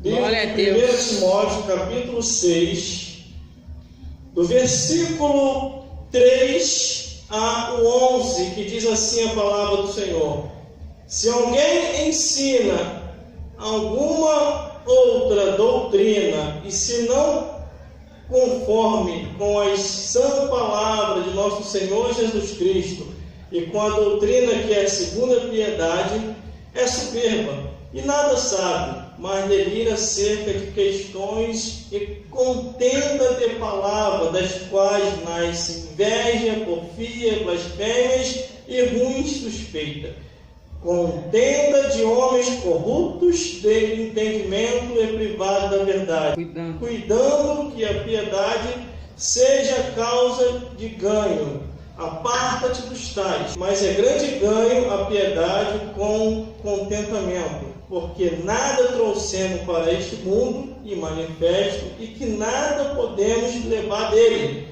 Glória a Deus. 1 Timóteo, capítulo 6, do versículo 3 ao 11, que diz assim a palavra do Senhor: se alguém ensina alguma outra doutrina, e se não conforme com a sã palavra de nosso Senhor Jesus Cristo, e com a doutrina que é segundo a piedade, é soberba, e nada sabe, mas delira acerca de questões e contenda de palavras, das quais nasce inveja, porfia, blasfêmias e ruins suspeitas. Contenda de homens corruptos, de entendimento e privado da verdade, cuidando que a piedade seja causa de ganho. Aparta-te dos tais, mas é grande ganho a piedade com contentamento, porque nada trouxemos para este mundo e manifesto, e que nada podemos levar dele.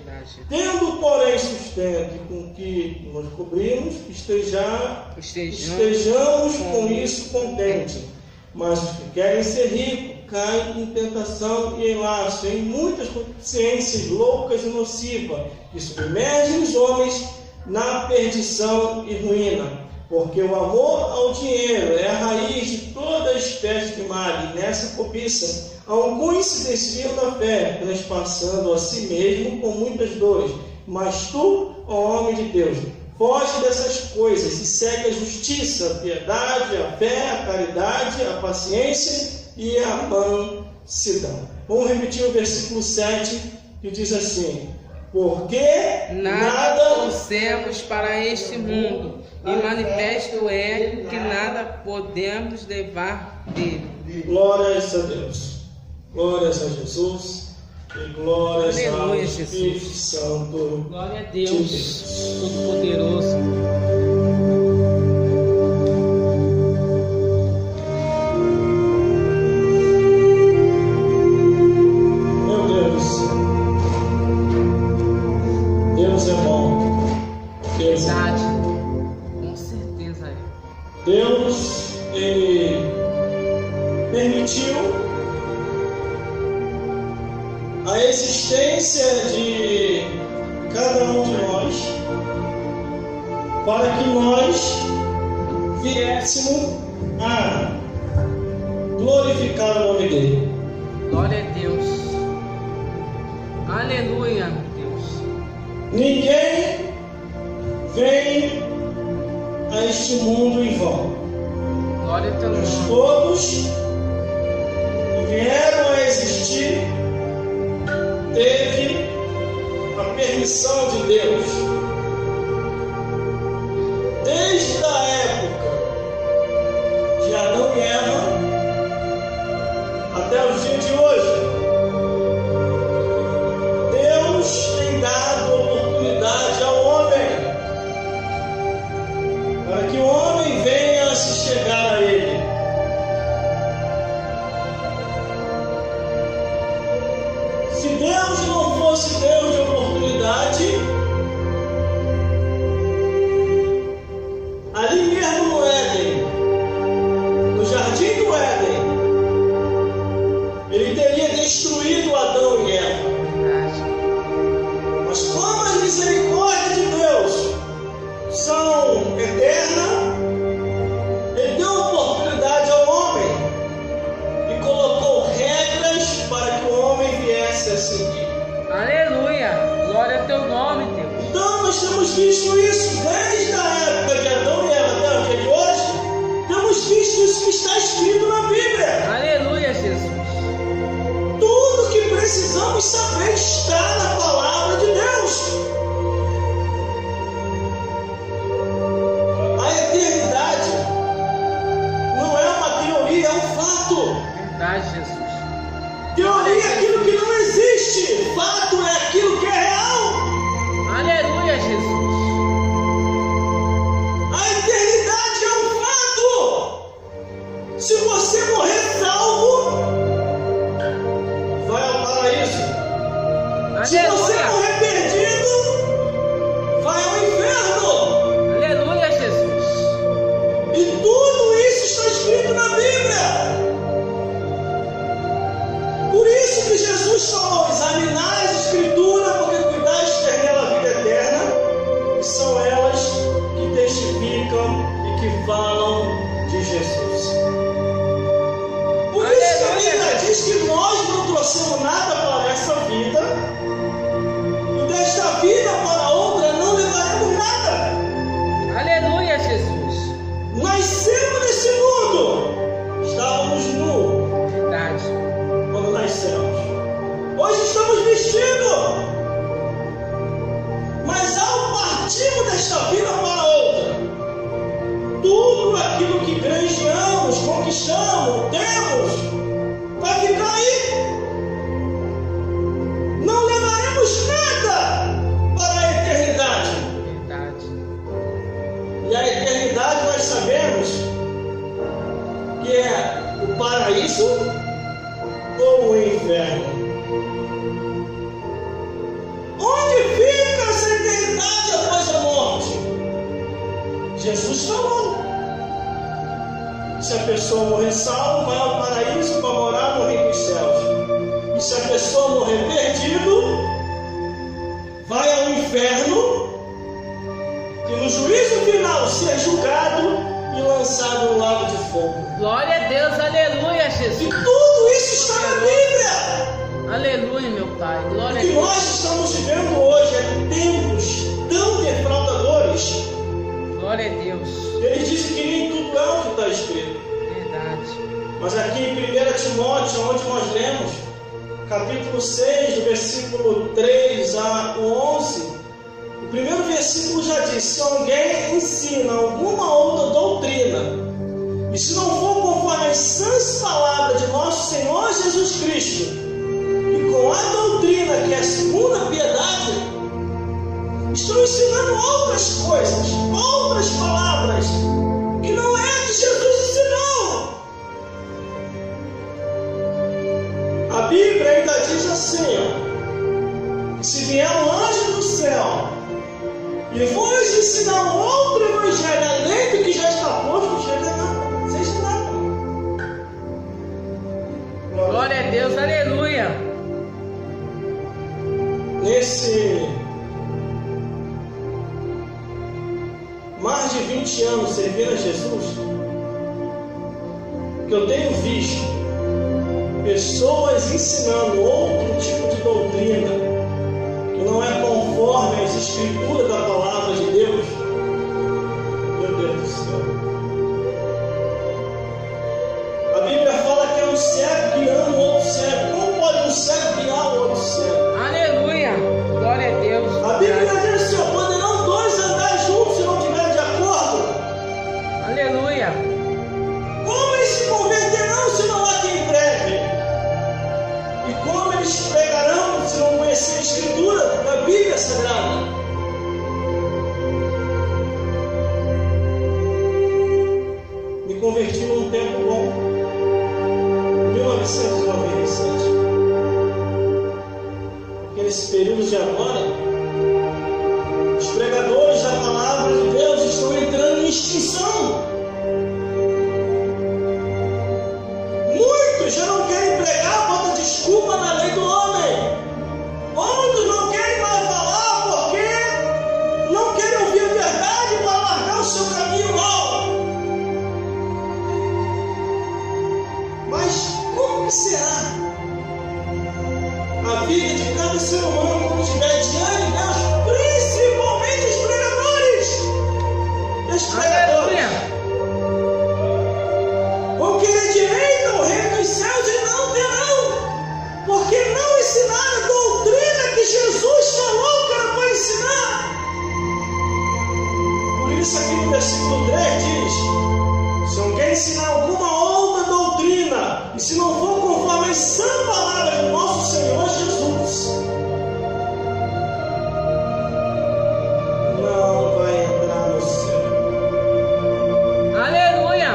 Tendo, porém, sustento com que nos cobrimos, estejamos com isso contentes. Mas os que querem ser ricos caem em tentação e em laço, em muitas consciências loucas e nocivas, que submergem os homens na perdição e ruína. Porque o amor ao dinheiro é a raiz de toda espécie de mal, e nessa cobiça alguns se desviam da fé, transpassando a si mesmo com muitas dores. Mas tu, ó homem de Deus, foge dessas coisas e segue a justiça, a piedade, a fé, a caridade, a paciência e a mansidão. Vamos repetir o versículo 7, que diz assim: porque nada trouxemos para este mundo, e manifesto é que nada podemos levar dele. Glórias a Deus, glórias a Jesus e glórias ao Espírito Santo. Glória a Deus, Todo-Poderoso. Deus, Ele permitiu a existência de cada um de nós para que nós viéssemos a glorificar o nome dEle. Glória a Deus. Aleluia, Deus. Ninguém vem a este mundo em vão. Glória a teu nome. Todos vieram a existir, teve a permissão de Deus. Desde a época de Adão e Eva até os dias de hoje, Deus tem dado oportunidade ao homem para que o homem venha a se chegar a Ele. Se Deus não fosse Deus de oportunidade, ali mesmo no Éden, no jardim do Éden, Ele teria destruído Adão e Eva. Mas como as misericórdias de Deus são eternas, Ele deu oportunidade ao homem e colocou regras para que o homem viesse a seguir. Aleluia, glória a teu nome, Deus. Então nós temos visto isso desde a época de Adão e Eva até o dia de hoje. Temos visto isso que está escrito na Bíblia. Aleluia, Jesus. Tudo que precisamos saber está na palavra de Deus. A eternidade não é uma teoria, é um fato. Verdade, Jesus. Teoria é aquilo que não existe. Fato é aquilo que é real. Aleluia, Jesus. A eternidade é um fato. Se você morrer salvo, vai ao paraíso. Se você Aleluia. morrer perdido, vai ao inferno. Aleluia, Jesus. E tudo isso está escrito na Bíblia. vez que nós não trouxemos nada para essa vida, e desta vida para outra não levaremos nada. Aleluia, Jesus. Nascemos nesse mundo, estávamos nus. Verdade. Quando nascemos. Hoje estamos vestidos. Mas ao partirmos desta vida para outra, tudo aquilo que granjeamos, conquistamos, temos, vai ficar aí. Não levaremos nada para a eternidade. Verdade. E a eternidade nós sabemos que é o paraíso ou o inferno. Onde fica essa eternidade após a morte? Jesus falou. Se a pessoa morrer salvo, vai ao paraíso para morar no reino dos céus. E se a pessoa morrer perdido, vai ao inferno, e no juízo final ser julgado e lançado no lago de fogo. Glória a Deus, aleluia, E Jesus. tudo isso está na Bíblia. Aleluia, meu Pai. Glória O a que Deus. nós estamos vivendo hoje é tempos tão defraudadores. Glória a Deus. Ele disse que nem tudo é o que está escrito. Verdade. Mas aqui em 1 Timóteo, onde nós lemos, capítulo 6, do versículo 3 a 11, o primeiro versículo já diz: se alguém ensina alguma outra doutrina, e se não for conforme as sãs palavras de nosso Senhor Jesus Cristo, e com a doutrina que é segundo a piedade, estão ensinando outras coisas, outras palavras, que não é a que Jesus ensinou. A Bíblia ainda diz assim, ó, que se vier um anjo do céu e vos ensinar um outro evangelho além do que já está posto, chega nada, seja nada. Glória a Deus, aleluia. Nesse mais de 20 anos servindo a Jesus, que eu tenho visto pessoas ensinando outro tipo de doutrina que não é conforme as escrituras da palavra de Deus. Meu Deus do céu. A Bíblia fala que é um cego guiando o outro cego. Como pode um cego guiar o outro cego? Aleluia. Glória a Deus. A Bíblia diz assim, ó, poderão dois andar juntos se não tiverem de acordo? Aleluia. Como eles se converterão se não há quem pregue? E como eles pregarão se não conhecerem a Escritura da Bíblia Sagrada? Me converti num tempo bom, 1997. Porque nesse período de agora, os pregadores da palavra de Deus estão entrando em extinção. Muitos já não querem pregar, botam desculpa na lei do homem. Outros não querem mais falar porque não querem ouvir a verdade para largar o seu caminho mal. Mas como que será a vida de cada ser humano quando estiver diante de Deus, principalmente os pregadores? Os pregadores vão querer direito ao reino dos céus e não terão, porque não ensinaram a doutrina que Jesus falou que era para ensinar. Por isso aqui no versículo 3 diz: se alguém ensinar alguma outra doutrina, e se não for conforme as sãs palavras do nosso Senhor Jesus, não vai entrar no céu. Aleluia.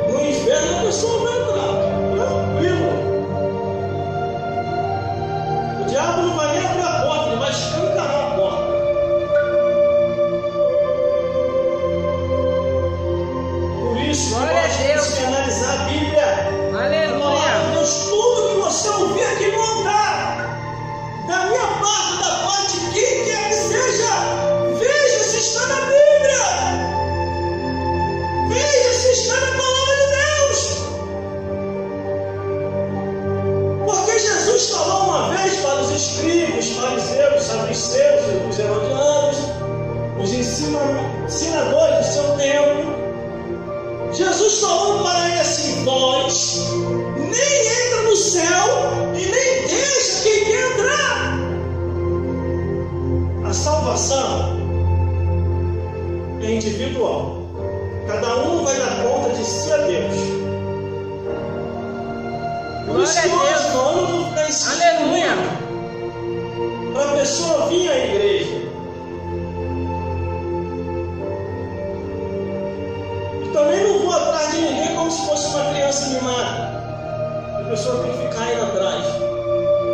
No inferno a pessoa vai entrar, tranquilo. O diabo não vai nem abrir a porta, ele vai escancarar a porta. Por isso, Glória a nós Deus. temos que analisar a Bíblia. A palavra de Deus, tudo que os herodianos, os ensinadores do seu tempo. Jesus falou para ele assim: vós nem entra no céu e nem deixa quem quer entrar. A salvação é individual. Cada um vai dar conta de si a Deus. Por isso que hoje nós não vamos ficar insistindo para a pessoa vir à igreja. E também não vou atrás de ninguém como se fosse uma criança mimada. A pessoa tem que ficar indo atrás.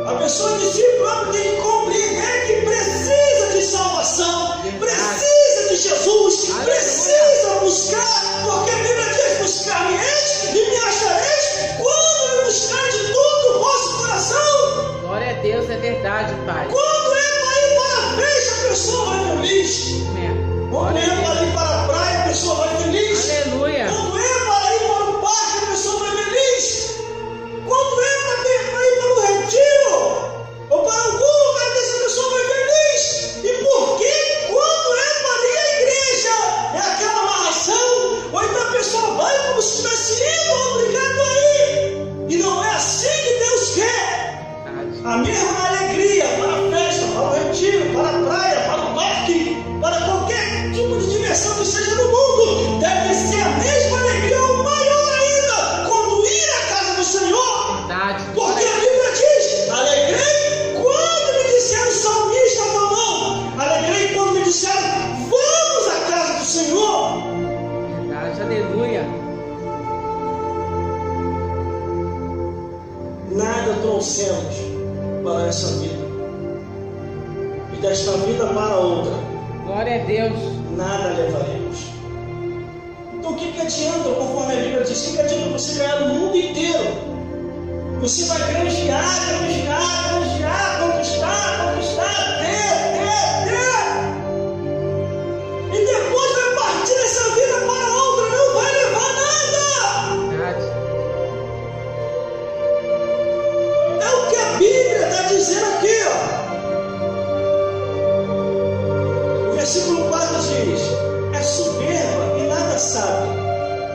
A pessoa de si própria tem que compreender que precisa de salvação, precisa de Jesus, precisa buscar, porque a Bíblia diz: buscar-me-eis e me achareis quando me buscar de todo o vosso coração. Glória a Deus, é verdade, Pai. Quando é para ir para a festa, a pessoa vai feliz. Quando é para ir para a praia, a pessoa vai feliz. Aleluia. Quando é para ir para o parque, a pessoa vai feliz. Quando é para ir para o retiro ou para algum lugar desse, a pessoa vai feliz. E por que quando é para ir à igreja é aquela amarração? Ou então a pessoa vai como se estivesse indo, obrigado a ir. E não é assim que Deus quer. A mesma alegria para a festa, para o retiro, para a praia, para o parque, para qualquer tipo de diversão que esteja no mundo, deve ser a mesma alegria ou maior ainda quando ir à casa do Senhor. Verdade. Porque a Bíblia diz: alegrei quando me disseram, o salmista falou, alegrei quando me disseram, vamos à casa do Senhor. Verdade, aleluia. Nada trouxemos para essa vida, e desta vida para outra, Glória a Deus. nada levaremos. Então o que adianta, conforme a Bíblia diz, o que adianta você ganhar o mundo inteiro? Você vai granjear, conquistar, ter. E depois vai partir dessa vida para outra, não vai levar nada. Verdade. É o que a Bíblia está dizendo aqui, ó. O versículo 4 diz: é soberba e nada sabe,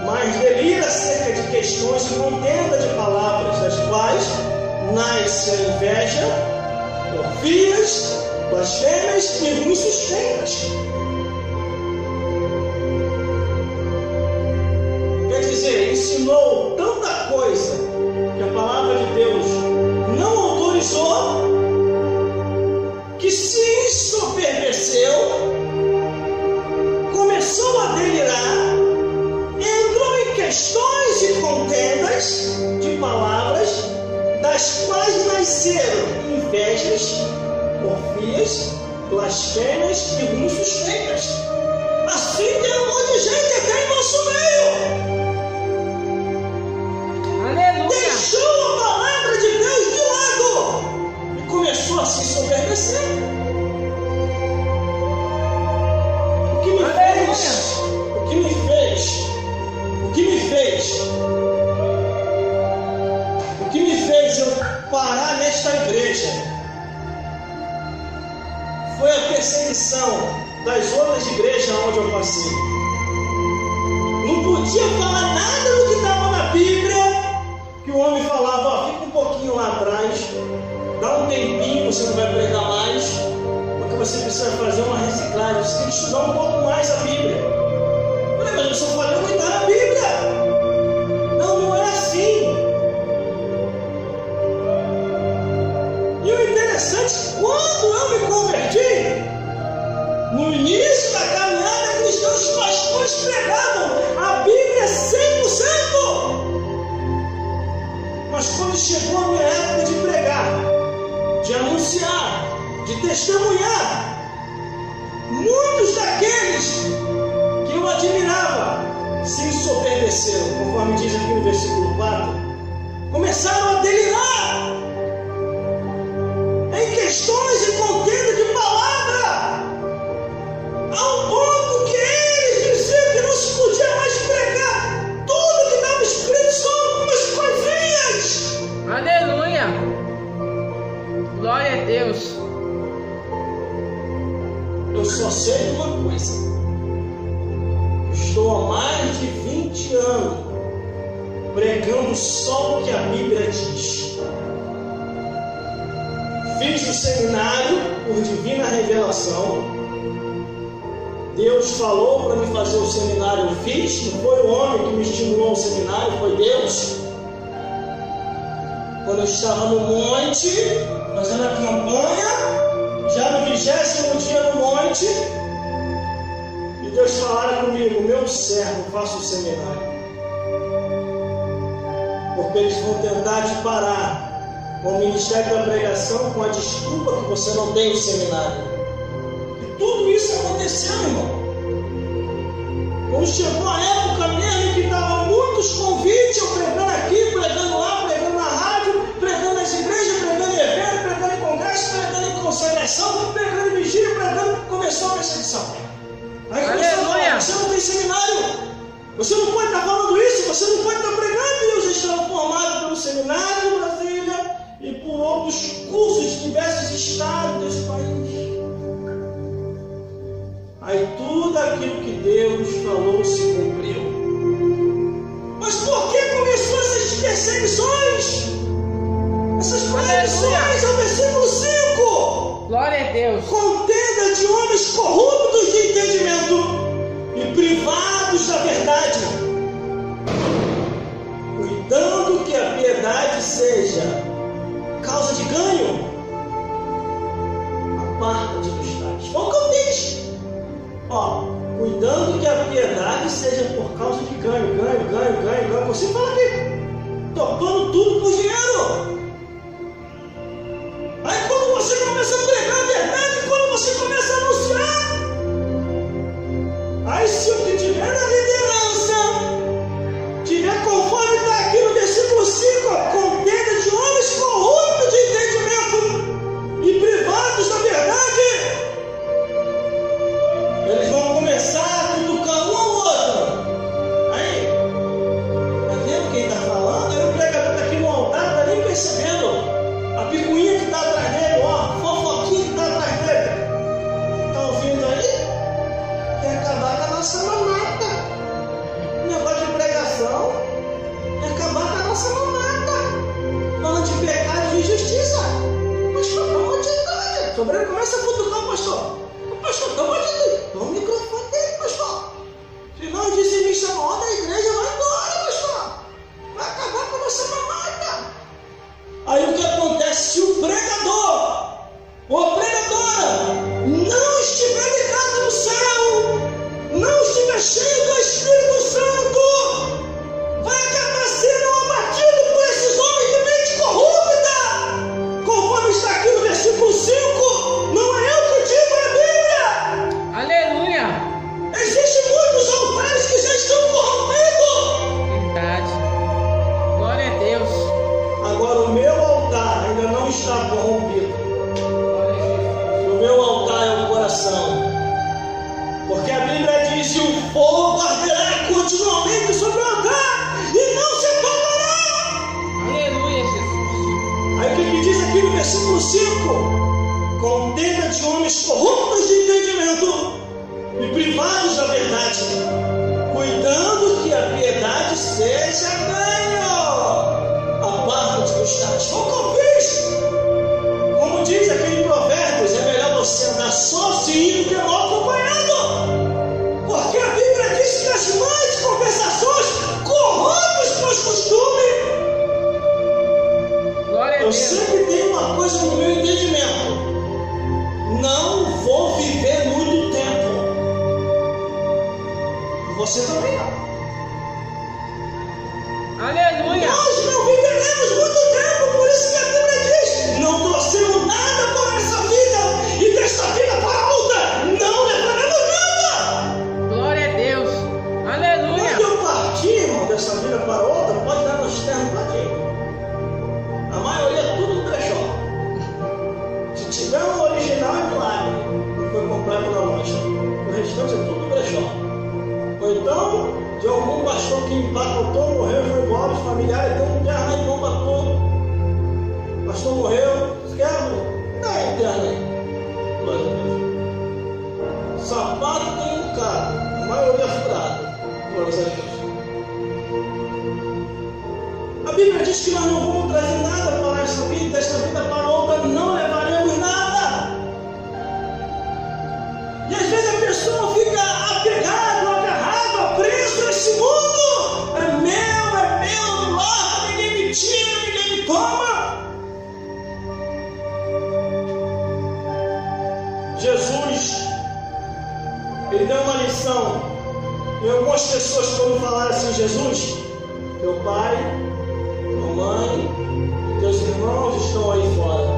mas delira acerca de questões e contenda de palavras, das quais nasce a inveja, porfias, blasfêmias e ruins sustentas. Quer dizer, ensinou tanta coisa que a palavra de Deus não autorizou, que se ensoberbeceu, começou a delirar, entrou em questões e contendas de palavras, das quais nasceram invejas, porfias, blasfêmias e ruins sustentas. Assim tem um monte de gente até em nosso meio. Aleluia. Deixou a palavra de Deus de lado e começou a se ensoberbecer. O que me fez eu parar nesta igreja foi a perseguição das outras igrejas onde eu passei. Não podia falar nada do que estava na Bíblia, que o homem falava: ó, fica um pouquinho lá atrás, dá um tempinho, você não vai pregar mais, porque você precisa fazer uma reciclagem, você tem que estudar um pouco mais a Bíblia. Eu falei: mas eu só falei o que está na Bíblia. Não é assim. E o interessante, quando eu me converti, no início da caminhada cristã, os pastores pregavam a Bíblia 100%. Mas quando chegou a minha época de pregar, de anunciar, de testemunhar, muitos daqueles que eu admirava se ensoberbeceram, conforme diz aqui no versículo 4, começaram a delirar em questões e contenda de palavra, ao ponto que eles diziam que não se podia mais pregar tudo que estava escrito, só algumas coisinhas. Aleluia. Glória a Deus. só sei de uma coisa. Estou há mais de 20 anos pregando só o que a Bíblia diz. Fiz o seminário por divina revelação. Deus falou para me fazer o seminário, eu fiz. Não foi o homem que me estimulou ao seminário, foi Deus. Quando eu estava no monte, fazendo a campanha, já no 20º dia no monte, e Deus falara comigo: meu servo, faça o seminário. Porque eles vão tentar te parar com o ministério da pregação, com a desculpa que você não tem o seminário. E tudo isso aconteceu, irmão. Quando chegou a época mesmo que estavam muitos convites, eu pregando aqui, pregando lá, pregando na rádio, pregando nas igrejas, pregando em evento, pregando em congresso, pregando em consagração, pregando em vigília, pregando, começou a perseguição. Aí começou a falar: você não tem seminário, você não pode estar falando isso, você não pode estar pregando. E eu já estava formado pelo seminário de Brasília e por outros cursos de diversos estados desse país. Aí tudo aquilo que Deus falou se cumpriu. Mas por que começou essas perseguições? Essas perseguições, é o versículo 5. Glória a Deus. Contenda de homens corruptos de entendimento e privados da verdade, cuidando que a piedade seja causa de ganho, a parte dos tais. Foi o que eu fiz. Cuidando que a piedade seja por causa de ganho. Você fala que topando tudo por dinheiro. Aí quando você começa a pregar a verdade, quando você começa a anunciar, aí se o que tiver na liderança tiver conforme está aqui no versículo 5, contenda de homens corruptos de entendimento e privados da verdade, eles vão começar a cutucar um ao outro. Aí, tá vendo quem está falando? Aí o pregador está aqui no altar, não está nem percebendo a picuinha que está atrás dele, a fofoquinha que está atrás dele. Está ouvindo aí? Quer acabar com a nossa mamata. Negócio de pregação é acabar com a nossa mamata. Falando de pecado e de justiça. Pastor, pelo amor de Deus. Sobreiro começa a futucar o pastor. Pastor, pelo amor de Deus. Dá o microfone dele, pastor. Senão o dizimista maior da igreja vai embora, pastor. Vai acabar com a nossa mamata. Aí o que acontece? Se o pregador ou a pregadora não estiver ligado no céu, não estiver cheio do Espírito Santo, vai acabar sendo abatido por esses homens de mente corrupta, conforme está aqui no versículo 5. Não é eu que digo, é a Bíblia. Aleluia. Existem muitos altares que já estão corrompidos. Verdade. Glória a Deus. Agora o meu altar ainda não está corrompido. Glória a Jesus. O meu altar é o coração. Porque a Bíblia diz que o fogo arderá continuamente sobre o altar e não se apagará. Aleluia, Jesus. Aí o que diz aqui no versículo 5? Contenda de homens corruptos de entendimento e privados da verdade, cuidando que a piedade seja ganho, a parte dos tais. Foi o que eu fiz. Como diz aqui em Provérbios, é melhor você andar sozinho do que mal acompanhado. Porque a Bíblia diz que as más conversações corrompem os teus costumes. Glória a Eu Deus. sempre tenho uma coisa no meu entendimento: não vou viver muito tempo. Você também não. Aleluia. Nós não viveremos muito tempo, por isso que a Bíblia diz: não trouxemos nada para essa vida, e desta vida para outra não levaremos nada. Glória a Deus. Aleluia. Quando eu partir, irmão, dessa vida para outra, pode dar nos termos tadinho. A maioria é tudo brechó. Se tiver um original é milagre, que foi comprado na loja. O restante é tudo brechó. Ou então, de algum pastor que empacotou, morreu, foi embora, os familiares dão um terra e bomba tudo. O pastor morreu, quero, dá interna aí. Glória a Deus. Sapato tem um bocado, a maioria furada. Glórias a Deus. A Bíblia diz que nós não vamos trazer nada para esta vida, desta vida para outra não levaremos nada. E às vezes a pessoa fica apegado, agarrado, preso nesse mundo. É meu, não larga, ninguém me tira, ninguém me toma. Jesus, ele deu uma lição. E algumas pessoas, quando falaram assim, Jesus, teu pai, tua mãe, teus irmãos estão aí fora,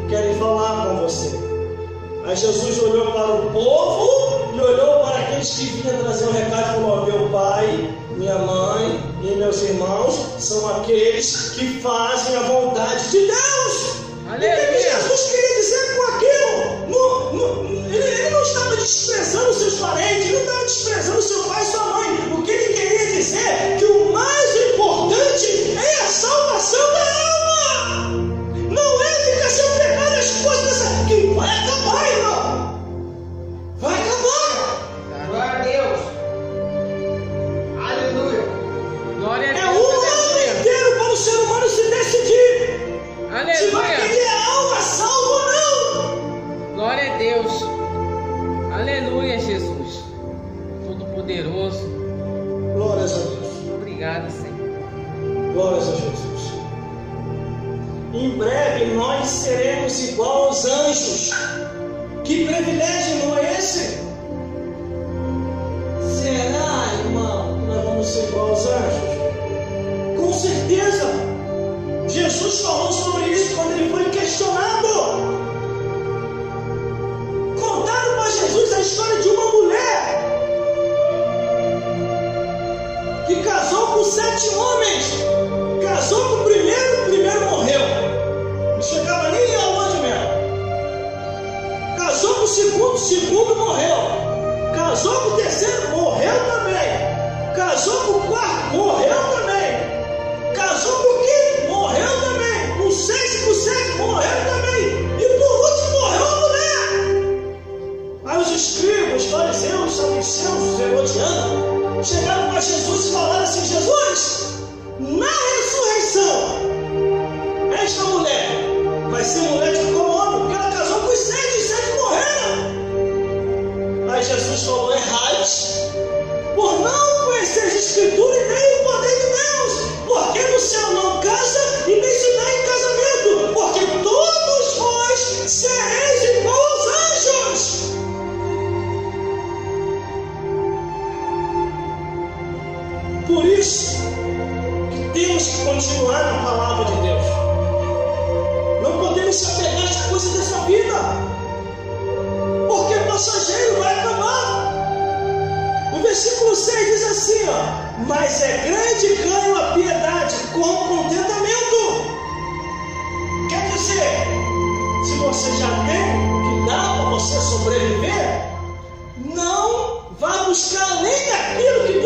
querem falar com você. Aí Jesus olhou para o povo e olhou para aqueles que vinham trazer o recado e falou: meu pai, minha mãe e meus irmãos são aqueles que fazem a vontade de Deus. Aleluia. O que Jesus queria dizer com aquilo? Ele não estava desprezando seus parentes, ele não estava desprezando seu pai e sua mãe. O que ele queria dizer é que o mais importante é a salvação da alma. Não é ficar se apegado às coisas que vai acabar, irmão. Vai acabar. Glória a Deus. Aleluia. Glória a Deus. É um ano inteiro para o ser humano se decidir. Aleluia. Se vai querer a alma salva ou não. Glória a Deus. Aleluia, Jesus. Todo-Poderoso. Glórias a Deus. Obrigado, Senhor. Glórias a Jesus. Em breve nós seremos igual aos anjos. Que privilégio não é esse? Será, irmão, que nós vamos ser igual aos anjos? Com certeza. Jesus falou sobre isso quando ele foi questionado. Contaram para Jesus a história de uma mulher que casou com 7 homens. Casou com o primeiro morreu. Não chegava nem ao longe mesmo. Casou com o segundo morreu. Casou com o terceiro, morreu também. Casou com o quarto, morreu também. Casou com o quinto, morreu também. Com o sexto, com o sétimo, morreu também. E por último morreu a mulher. Aí os escribas, os fariseus, os saduceus, os herodianos chegaram para Jesus e falaram assim: Jesus, na ressurreição, esta mulher vai ser mulher de qual homem? Porque ela casou com os 7 e os 7 morreram. Aí Jesus falou: errais, por não conhecer as Escrituras e nem o poder de Deus, porque no céu não casa e nem se dá em casamento, porque todos vós sereis igual aos anjos. Por isso que temos que continuar na palavra de Deus. Não podemos se apegar às coisas dessa vida, porque passageiro vai acabar. O versículo 6 diz assim, ó: mas é grande ganho a piedade com contentamento. Quer dizer, se você já tem o que dá para você sobreviver, não vá buscar além daquilo que